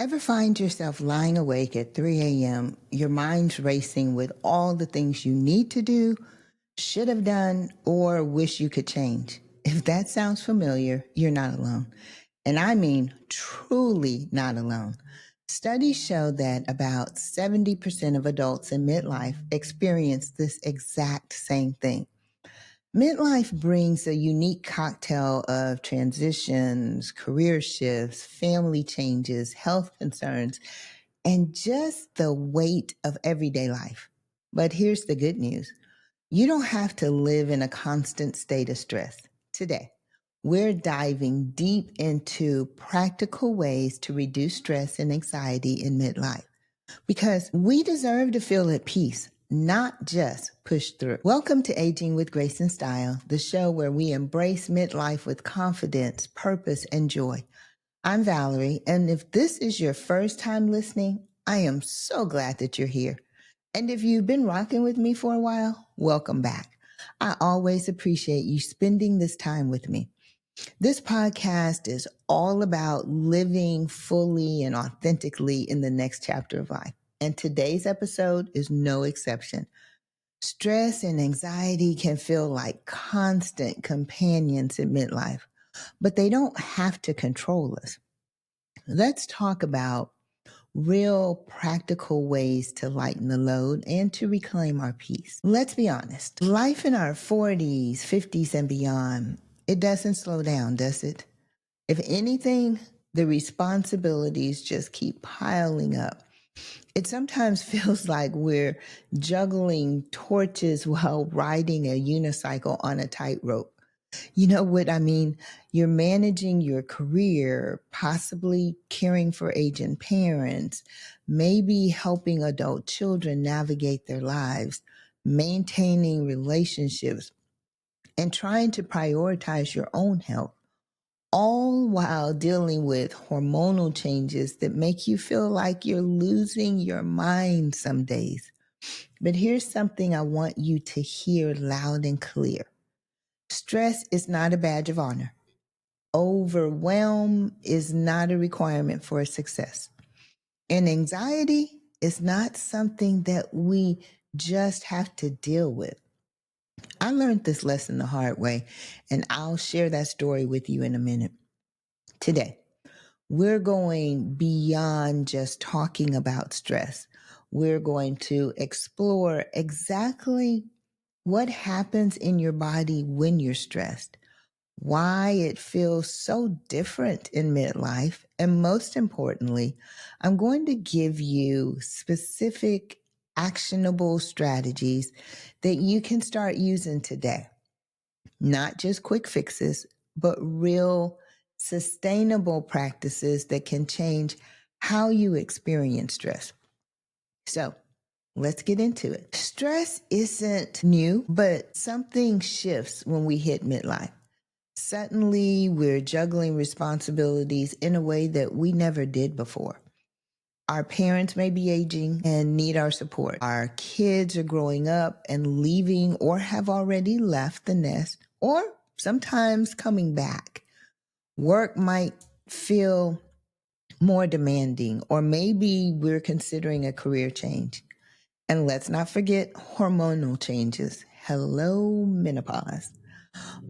Ever find yourself lying awake at 3 a.m., your mind's racing with all the things you need to do, should have done, or wish you could change? If that sounds familiar, you're not alone. And I mean truly not alone. Studies show that about 70% of adults in midlife experience this exact same thing. Midlife brings a unique cocktail of transitions, career shifts, family changes, health concerns, and just the weight of everyday life. But here's the good news. You don't have to live in a constant state of stress. Today, we're diving deep into practical ways to reduce stress and anxiety in midlife because we deserve to feel at peace, not just push through. Welcome to Aging with Grace and Style, the show where we embrace midlife with confidence, purpose, and joy. I'm Valerie, and if this is your first time listening, I am so glad that you're here. And if you've been rocking with me for a while, welcome back. I always appreciate you spending this time with me. This podcast is all about living fully and authentically in the next chapter of life. And today's episode is no exception. Stress and anxiety can feel like constant companions in midlife, but they don't have to control us. Let's talk about real practical ways to lighten the load and to reclaim our peace. Let's be honest. Life in our 40s, 50s, and beyond, it doesn't slow down, does it? If anything, the responsibilities just keep piling up. It sometimes feels like we're juggling torches while riding a unicycle on a tightrope. You know what I mean? You're managing your career, possibly caring for aging parents, maybe helping adult children navigate their lives, maintaining relationships, and trying to prioritize your own health, all while dealing with hormonal changes that make you feel like you're losing your mind some days. But here's something I want you to hear loud and clear. Stress is not a badge of honor. Overwhelm is not a requirement for success. And anxiety is not something that we just have to deal with. I learned this lesson the hard way, and I'll share that story with you in a minute. Today, we're going beyond just talking about stress. We're going to explore exactly what happens in your body when you're stressed, why it feels so different in midlife, and most importantly, I'm going to give you specific actionable strategies that you can start using today. Not just quick fixes, but real sustainable practices that can change how you experience stress. So let's get into it. Stress isn't new, but something shifts when we hit midlife. Suddenly, we're juggling responsibilities in a way that we never did before. Our parents may be aging and need our support. Our kids are growing up and leaving or have already left the nest, or sometimes coming back. Work might feel more demanding, or maybe we're considering a career change. And let's not forget hormonal changes. Hello, menopause.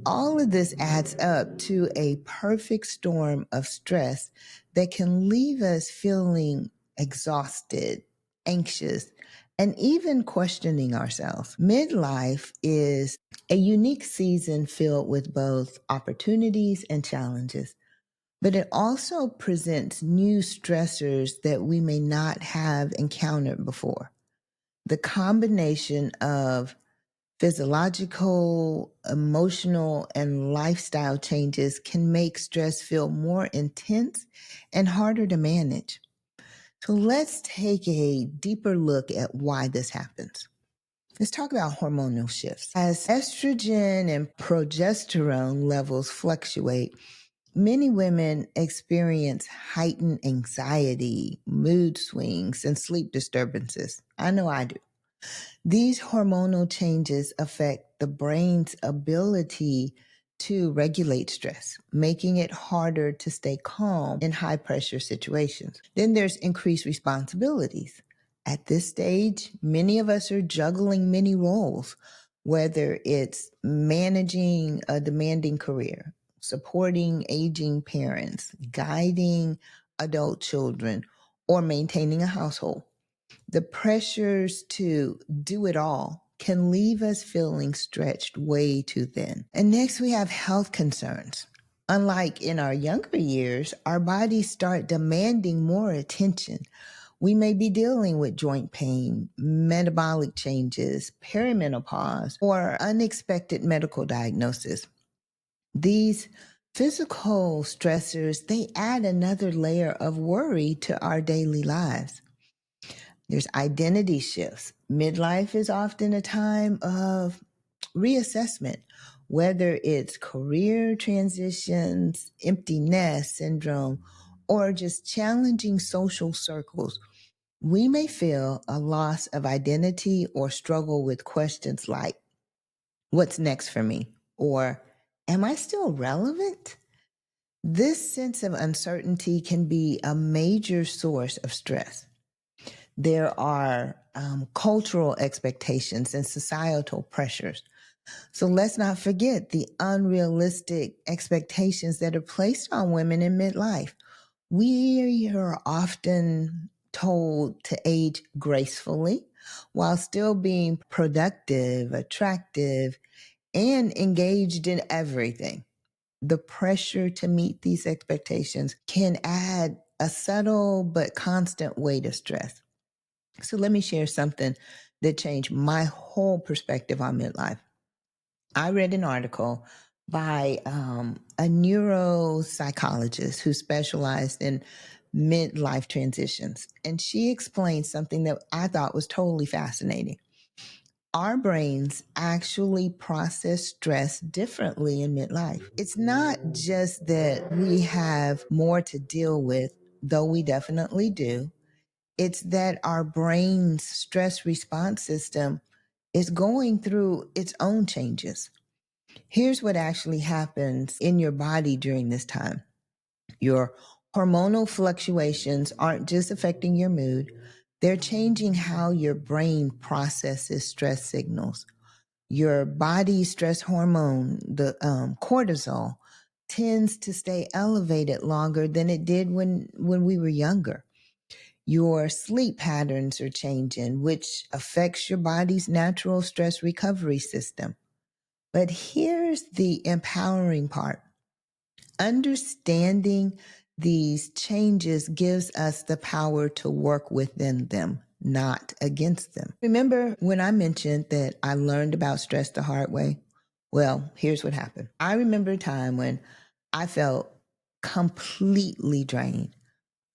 All of this adds up to a perfect storm of stress that can leave us feeling exhausted, anxious, and even questioning ourselves. Midlife is a unique season filled with both opportunities and challenges, but it also presents new stressors that we may not have encountered before. The combination of physiological, emotional, and lifestyle changes can make stress feel more intense and harder to manage. So let's take a deeper look at why this happens. Let's talk about hormonal shifts. As estrogen and progesterone levels fluctuate, many women experience heightened anxiety, mood swings, and sleep disturbances. I know I do. These hormonal changes affect the brain's ability to regulate stress, making it harder to stay calm in high pressure situations. Then there's increased responsibilities. At this stage, many of us are juggling many roles, whether it's managing a demanding career, supporting aging parents, guiding adult children, or maintaining a household. The pressures to do it all can leave us feeling stretched way too thin. And next, we have health concerns. Unlike in our younger years, our bodies start demanding more attention. We may be dealing with joint pain, metabolic changes, perimenopause, or unexpected medical diagnosis. These physical stressors, they add another layer of worry to our daily lives. There's identity shifts. Midlife is often a time of reassessment, whether it's career transitions, empty nest syndrome, or just challenging social circles. We may feel a loss of identity or struggle with questions like, what's next for me? Or, am I still relevant? This sense of uncertainty can be a major source of stress. There are cultural expectations and societal pressures. So let's not forget the unrealistic expectations that are placed on women in midlife. We are often told to age gracefully while still being productive, attractive, and engaged in everything. The pressure to meet these expectations can add a subtle but constant weight of stress. So let me share something that changed my whole perspective on midlife. I read an article by a neuropsychologist who specialized in midlife transitions. And she explained something that I thought was totally fascinating. Our brains actually process stress differently in midlife. It's not just that we have more to deal with, though we definitely do. It's that our brain's stress response system is going through its own changes. Here's what actually happens in your body during this time. Your hormonal fluctuations aren't just affecting your mood, they're changing how your brain processes stress signals. Your body's stress hormone, the cortisol, tends to stay elevated longer than it did when we were younger. Your sleep patterns are changing, which affects your body's natural stress recovery system. But here's the empowering part. Understanding these changes gives us the power to work within them, not against them. Remember when I mentioned that I learned about stress the hard way? Well, here's what happened. I remember a time when I felt completely drained,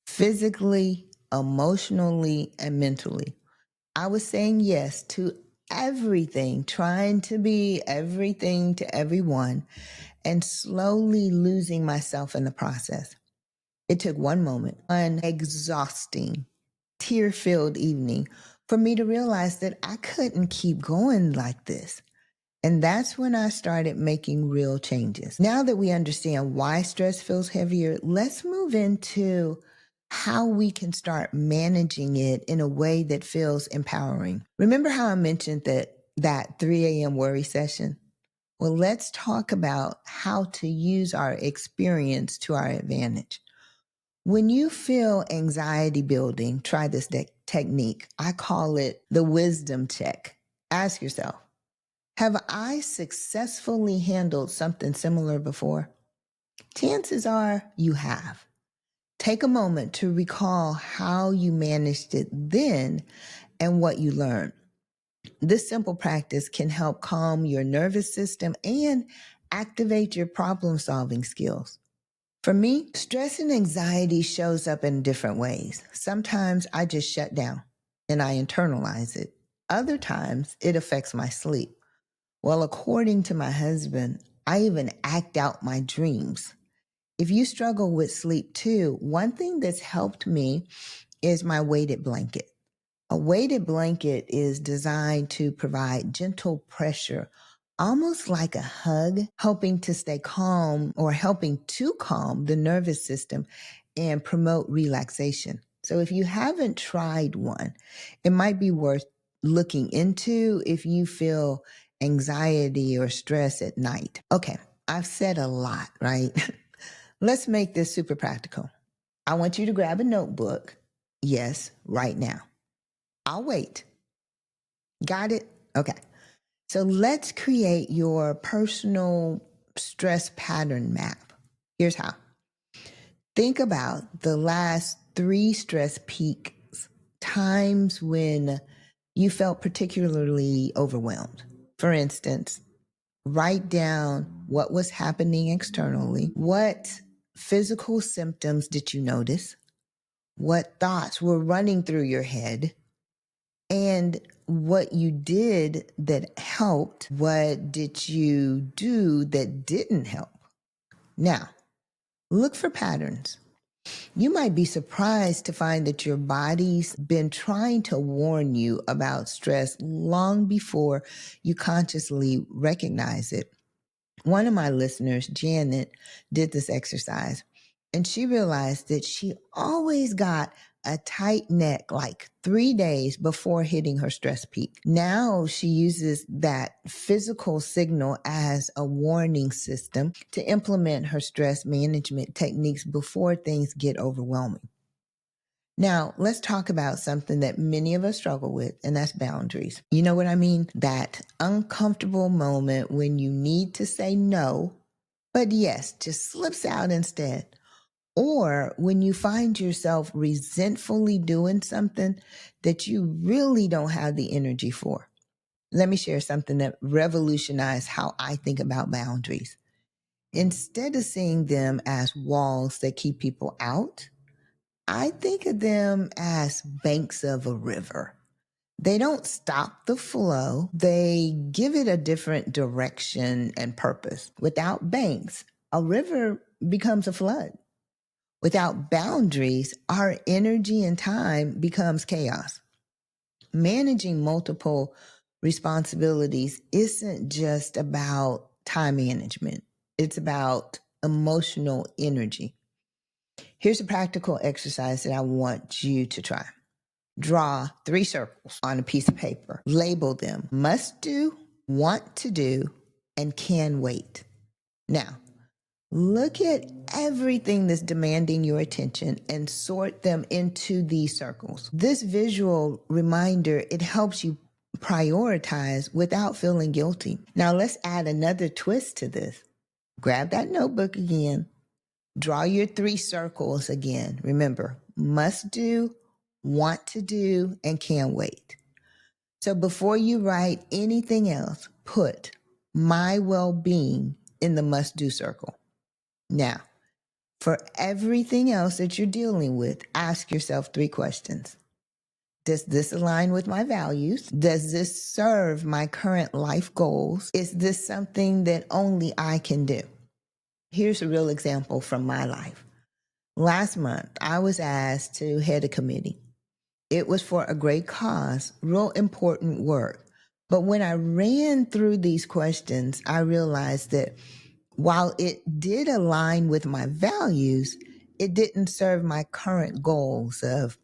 physically, emotionally, and mentally. I was saying yes to everything, trying to be everything to everyone, and slowly losing myself in the process. It took one moment, an exhausting, tear-filled evening, for me to realize that I couldn't keep going like this. And that's when I started making real changes. Now that we understand why stress feels heavier, let's move into how we can start managing it in a way that feels empowering. Remember how I mentioned that 3 a.m. worry session? Well, let's talk about how to use our experience to our advantage. When you feel anxiety building, try this technique. I call it the wisdom check. Ask yourself, have I successfully handled something similar before? Chances are you have. Take a moment to recall how you managed it then and what you learned. This simple practice can help calm your nervous system and activate your problem-solving skills. For me, stress and anxiety shows up in different ways. Sometimes I just shut down and I internalize it. Other times it affects my sleep. Well, according to my husband, I even act out my dreams. If you struggle with sleep too, one thing that's helped me is my weighted blanket. A weighted blanket is designed to provide gentle pressure almost like a hug, helping to stay calm or helping to calm the nervous system and promote relaxation. So if you haven't tried one, it might be worth looking into if you feel anxiety or stress at night. Okay, I've said a lot, right? Let's make this super practical. I want you to grab a notebook. Yes, right now. I'll wait. Got it? Okay. So let's create your personal stress pattern map. Here's how. Think about the last 3 stress peaks, times when you felt particularly overwhelmed. For instance, write down what was happening externally. What physical symptoms did you notice? What thoughts were running through your head? And what you did that helped, what did you do that didn't help? Now, look for patterns. You might be surprised to find that your body's been trying to warn you about stress long before you consciously recognize it. One of my listeners, Janet, did this exercise, and she realized that she always got a tight neck like 3 days before hitting her stress peak. Now she uses that physical signal as a warning system to implement her stress management techniques before things get overwhelming. Now, let's talk about something that many of us struggle with, and that's boundaries. You know what I mean? That uncomfortable moment when you need to say no, but yes, just slips out instead. Or when you find yourself resentfully doing something that you really don't have the energy for. Let me share something that revolutionized how I think about boundaries. Instead of seeing them as walls that keep people out, I think of them as banks of a river. They don't stop the flow, they give it a different direction and purpose. Without banks, a river becomes a flood. Without boundaries, our energy and time becomes chaos. Managing multiple responsibilities isn't just about time management. It's about emotional energy. Here's a practical exercise that I want you to try. Draw 3 circles on a piece of paper. Label them must do, want to do, and can wait. Now, look at everything that's demanding your attention and sort them into these circles. This visual reminder, it helps you prioritize without feeling guilty. Now let's add another twist to this. Grab that notebook again. Draw your 3 circles again. Remember, must do, want to do, and can wait. So before you write anything else, put my well-being in the must do circle. Now, for everything else that you're dealing with, ask yourself 3 questions. Does this align with my values? Does this serve my current life goals? Is this something that only I can do? Here's a real example from my life. Last month, I was asked to head a committee. It was for a great cause, real important work. But when I ran through these questions, I realized that while it did align with my values, it didn't serve my current goals of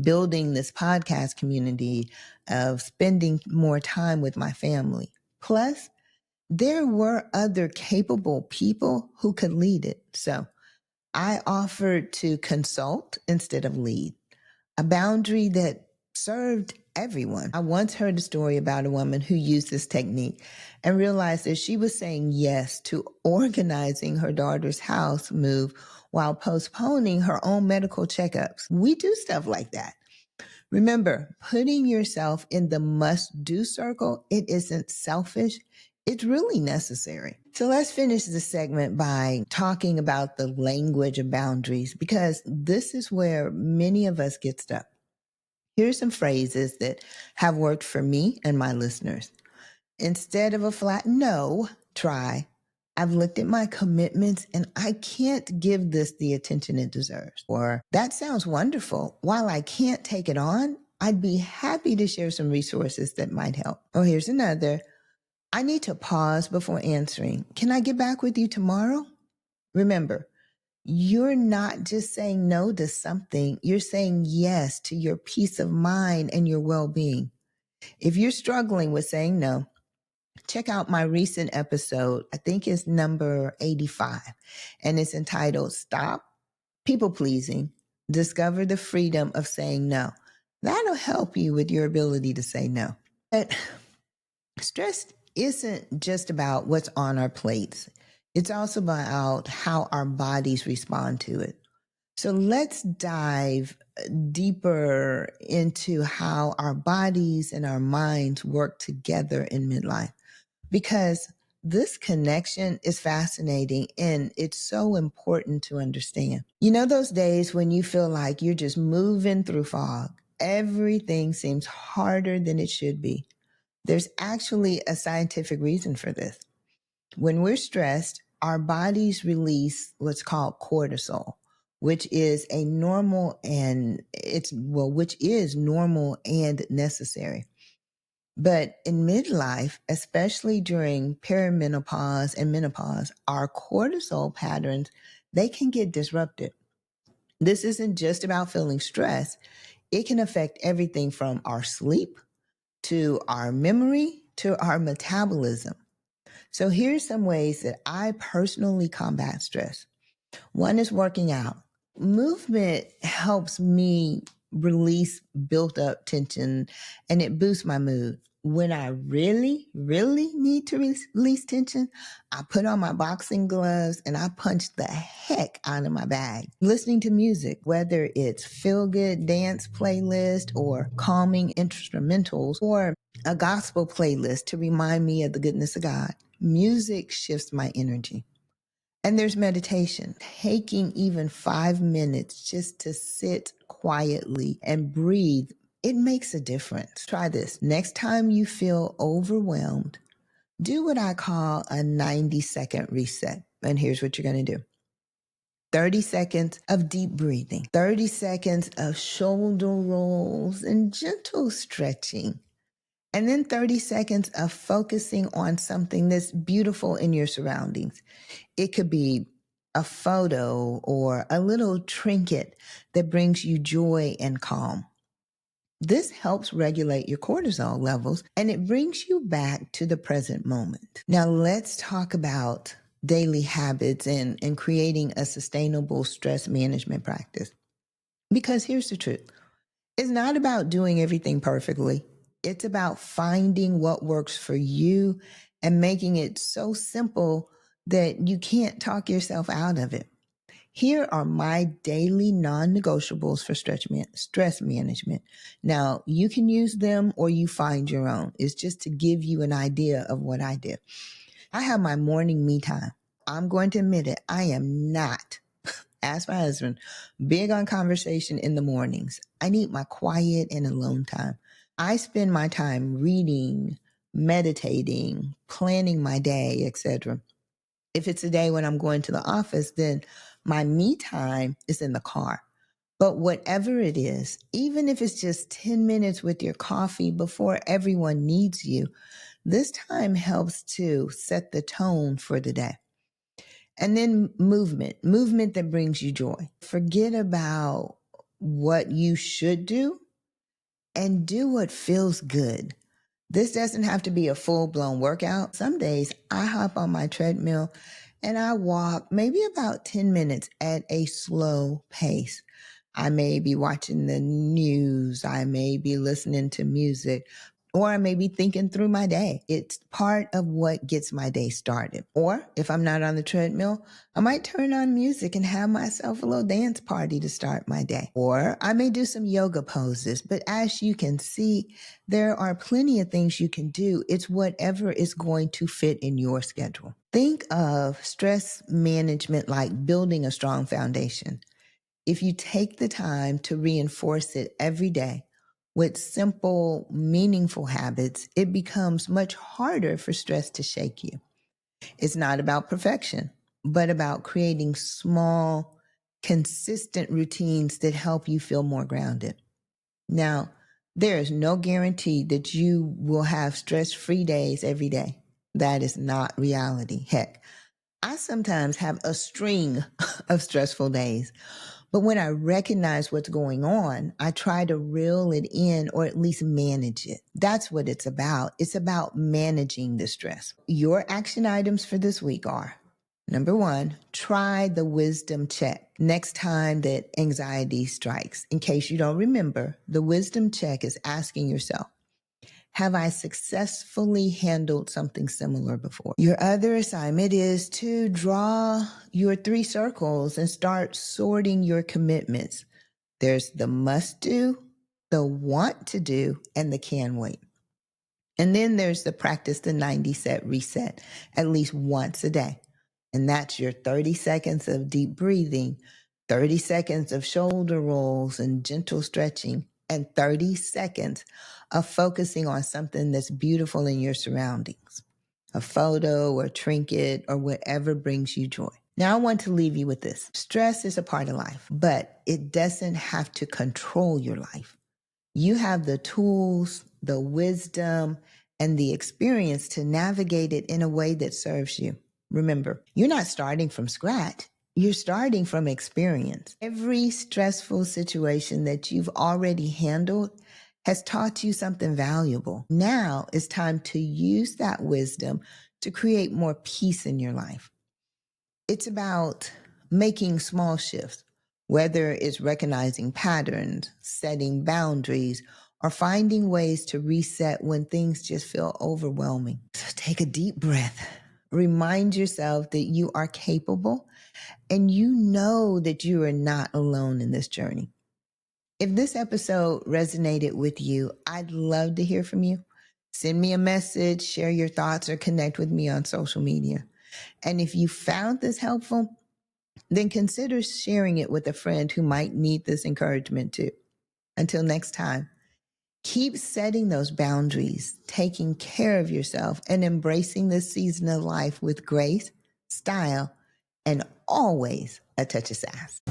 building this podcast community, of spending more time with my family. Plus, there were other capable people who could lead it. So I offered to consult instead of lead, a boundary that served everyone. I once heard a story about a woman who used this technique and realized that she was saying yes to organizing her daughter's house move while postponing her own medical checkups. We do stuff like that. Remember, putting yourself in the must-do circle, it isn't selfish. It's really necessary. So let's finish this segment by talking about the language of boundaries, because this is where many of us get stuck. Here's some phrases that have worked for me and my listeners. Instead of a flat no, try, I've looked at my commitments and I can't give this the attention it deserves. Or, that sounds wonderful. While I can't take it on, I'd be happy to share some resources that might help. Or here's another. I need to pause before answering. Can I get back with you tomorrow? Remember, you're not just saying no to something, you're saying yes to your peace of mind and your well being. If you're struggling with saying no, check out my recent episode. I think it's number 85, and it's entitled Stop People Pleasing, Discover the Freedom of Saying No. That'll help you with your ability to say no. But stress isn't just about what's on our plates. It's also about how our bodies respond to it. So let's dive deeper into how our bodies and our minds work together in midlife, because this connection is fascinating and it's so important to understand. You know, those days when you feel like you're just moving through fog, everything seems harder than it should be. There's actually a scientific reason for this. When we're stressed, our bodies release what's called cortisol, which is normal and necessary. But in midlife, especially during perimenopause and menopause, our cortisol patterns, they can get disrupted. This isn't just about feeling stress. It can affect everything from our sleep to our memory to our metabolism. So here's some ways that I personally combat stress. One is working out. Movement helps me release built up tension and it boosts my mood. When I really, really need to release tension, I put on my boxing gloves and I punch the heck out of my bag. Listening to music, whether it's feel-good dance playlist or calming instrumentals or a gospel playlist to remind me of the goodness of God. Music shifts my energy. And there's meditation, taking even 5 minutes just to sit quietly and breathe. It makes a difference. Try this. Next time you feel overwhelmed, do what I call a 90-second reset. And here's what you're going to do. 30 seconds of deep breathing, 30 seconds of shoulder rolls and gentle stretching. And then 30 seconds of focusing on something that's beautiful in your surroundings. It could be a photo or a little trinket that brings you joy and calm. This helps regulate your cortisol levels and it brings you back to the present moment. Now let's talk about daily habits and creating a sustainable stress management practice. Because here's the truth. It's not about doing everything perfectly. It's about finding what works for you and making it so simple that you can't talk yourself out of it. Here are my daily non-negotiables for stress management. Now, you can use them or you find your own. It's just to give you an idea of what I do. I have my morning me time. I'm going to admit it. I am not, ask my husband, big on conversation in the mornings. I need my quiet and alone time. I spend my time reading, meditating, planning my day, etc. If it's a day when I'm going to the office, then my me time is in the car. But whatever it is, even if it's just 10 minutes with your coffee before everyone needs you, this time helps to set the tone for the day. And then movement that brings you joy. Forget about what you should do and do what feels good. This doesn't have to be a full-blown workout. Some days I hop on my treadmill and I walk maybe about 10 minutes at a slow pace. I may be watching the news. I may be listening to music, or I may be thinking through my day. It's part of what gets my day started. Or if I'm not on the treadmill, I might turn on music and have myself a little dance party to start my day. Or I may do some yoga poses. But as you can see, there are plenty of things you can do. It's whatever is going to fit in your schedule. Think of stress management like building a strong foundation. If you take the time to reinforce it every day with simple, meaningful habits, it becomes much harder for stress to shake you. It's not about perfection, but about creating small, consistent routines that help you feel more grounded. Now, there is no guarantee that you will have stress-free days every day. That is not reality. Heck, I sometimes have a string of stressful days. But when I recognize what's going on, I try to reel it in or at least manage it. That's what it's about. It's about managing the stress. Your action items for this week are: number one, try the wisdom check next time that anxiety strikes. In case you don't remember, the wisdom check is asking yourself, have I successfully handled something similar before? Your other assignment is to draw your 3 circles and start sorting your commitments. There's the must do, the want to do, and the can wait. And then there's the practice the 90 set reset at least once a day. And that's your 30 seconds of deep breathing, 30 seconds of shoulder rolls and gentle stretching, and 30 seconds of focusing on something that's beautiful in your surroundings, a photo or trinket or whatever brings you joy. Now I want to leave you with this. Stress is a part of life, but it doesn't have to control your life. You have the tools, the wisdom, and the experience to navigate it in a way that serves you. Remember, you're not starting from scratch. You're starting from experience. Every stressful situation that you've already handled has taught you something valuable. Now it's time to use that wisdom to create more peace in your life. It's about making small shifts, whether it's recognizing patterns, setting boundaries, or finding ways to reset when things just feel overwhelming. So take a deep breath. Remind yourself that you are capable and you know that you are not alone in this journey. If this episode resonated with you, I'd love to hear from you. Send me a message, share your thoughts, or connect with me on social media. And if you found this helpful, then consider sharing it with a friend who might need this encouragement too. Until next time, keep setting those boundaries, taking care of yourself, and embracing this season of life with grace, style, and always a touch of sass.